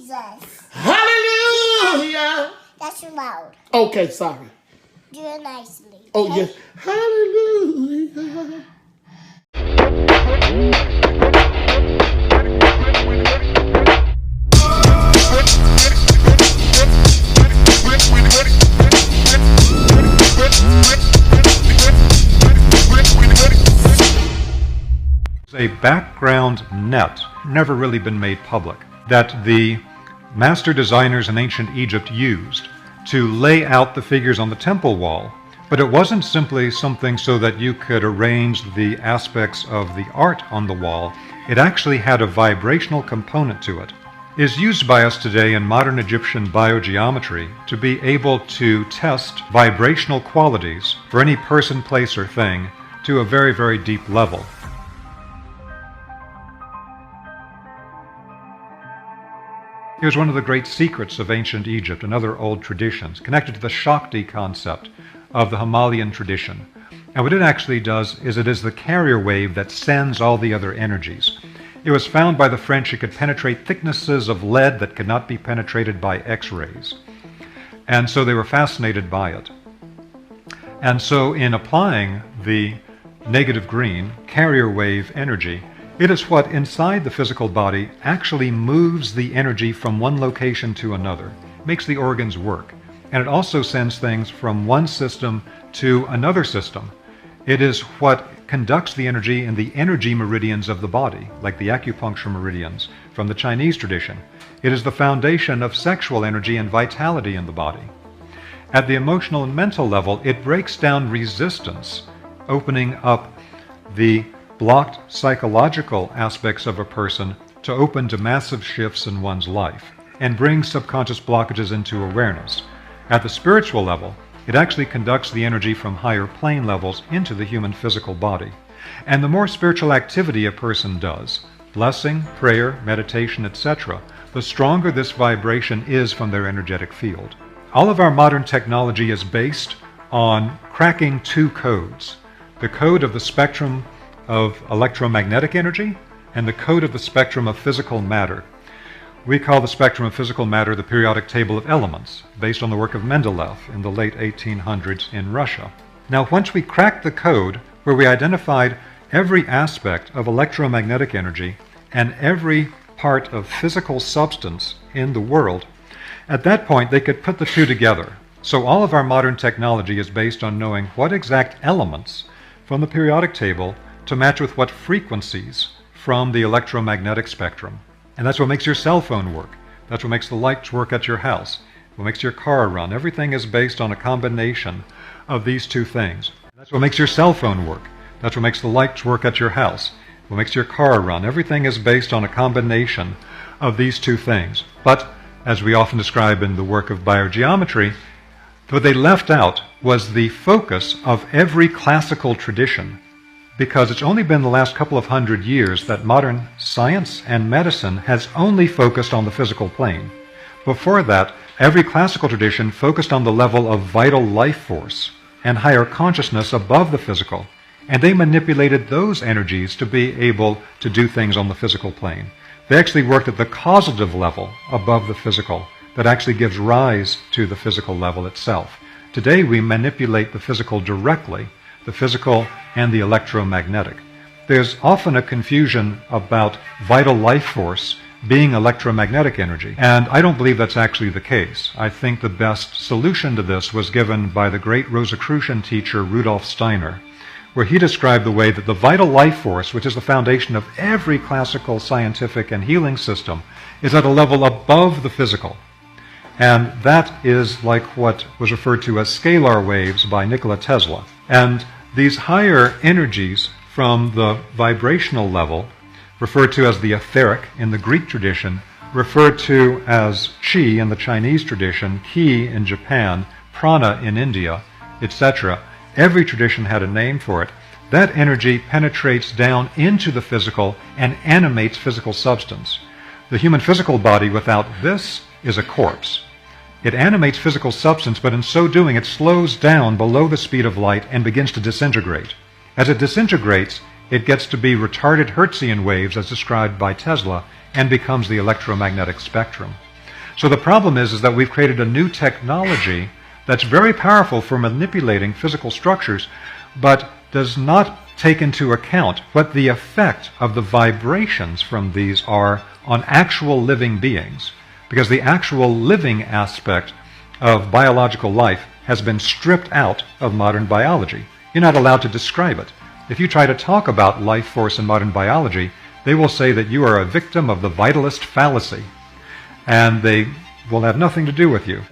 Jesus. Hallelujah. That's loud. Okay, sorry. Do it nicely. Oh, okay? yes. Hallelujah. A background net, never really been made public, that the master designers in ancient Egypt used to lay out the figures on the temple wall. But it wasn't simply something so that you could arrange the aspects of the art on the wall. It actually had a vibrational component to it. It is used by us today in modern Egyptian biogeometry to be able to test vibrational qualities for any person, place, or thing to a very, very deep level. Here's one of the great secrets of ancient Egypt and other old traditions, connected to the Shakti concept of the Himalayan tradition. And what it actually does is it is the carrier wave that sends all the other energies. It was found by the French it could penetrate thicknesses of lead that could not be penetrated by X-rays. And so they were fascinated by it. And so in applying the negative green carrier wave energy, it is what inside the physical body actually moves the energy from one location to another, makes the organs work, and it also sends things from one system to another system. It is what conducts the energy in the energy meridians of the body, like the acupuncture meridians from the Chinese tradition. It is the foundation of sexual energy and vitality in the body. At the emotional and mental level, it breaks down resistance, opening up the blocked psychological aspects of a person to open to massive shifts in one's life and bring subconscious blockages into awareness. At the spiritual level, it actually conducts the energy from higher plane levels into the human physical body. And the more spiritual activity a person does, blessing, prayer, meditation, etc., the stronger this vibration is from their energetic field. All of our modern technology is based on cracking two codes: the code of the spectrum of electromagnetic energy and the code of the spectrum of physical matter. We call the spectrum of physical matter the periodic table of elements, based on the work of Mendeleev in the late 1800s in Russia. Now, once we cracked the code where we identified every aspect of electromagnetic energy and every part of physical substance in the world, at that point they could put the two together. So all of our modern technology is based on knowing what exact elements from the periodic table to match with what frequencies from the electromagnetic spectrum. And that's what makes your cell phone work. That's what makes the lights work at your house. What makes your car run. Everything is based on a combination of these two things. That's what makes your cell phone work. That's what makes the lights work at your house. What makes your car run. Everything is based on a combination of these two things. But, as we often describe in the work of biogeometry, what they left out was the focus of every classical tradition, because it's only been the last couple of hundred years that modern science and medicine has only focused on the physical plane. Before that, every classical tradition focused on the level of vital life force and higher consciousness above the physical, and they manipulated those energies to be able to do things on the physical plane. They actually worked at the causative level above the physical that actually gives rise to the physical level itself. Today we manipulate the physical directly, the physical and the electromagnetic. There's often a confusion about vital life force being electromagnetic energy, and I don't believe that's actually the case. I think the best solution to this was given by the great Rosicrucian teacher Rudolf Steiner, where he described the way that the vital life force, which is the foundation of every classical scientific and healing system, is at a level above the physical. And that is like what was referred to as scalar waves by Nikola Tesla. And these higher energies from the vibrational level, referred to as the etheric in the Greek tradition, referred to as qi in the Chinese tradition, ki in Japan, prana in India, etc. Every tradition had a name for it. That energy penetrates down into the physical and animates physical substance. The human physical body without this is a corpse. It animates physical substance, but in so doing it slows down below the speed of light and begins to disintegrate. As it disintegrates, it gets to be retarded Hertzian waves as described by Tesla and becomes the electromagnetic spectrum. So the problem is that we've created a new technology that's very powerful for manipulating physical structures, but does not take into account what the effect of the vibrations from these are on actual living beings. Because the actual living aspect of biological life has been stripped out of modern biology. You're not allowed to describe it. If you try to talk about life force in modern biology, they will say that you are a victim of the vitalist fallacy, and they will have nothing to do with you.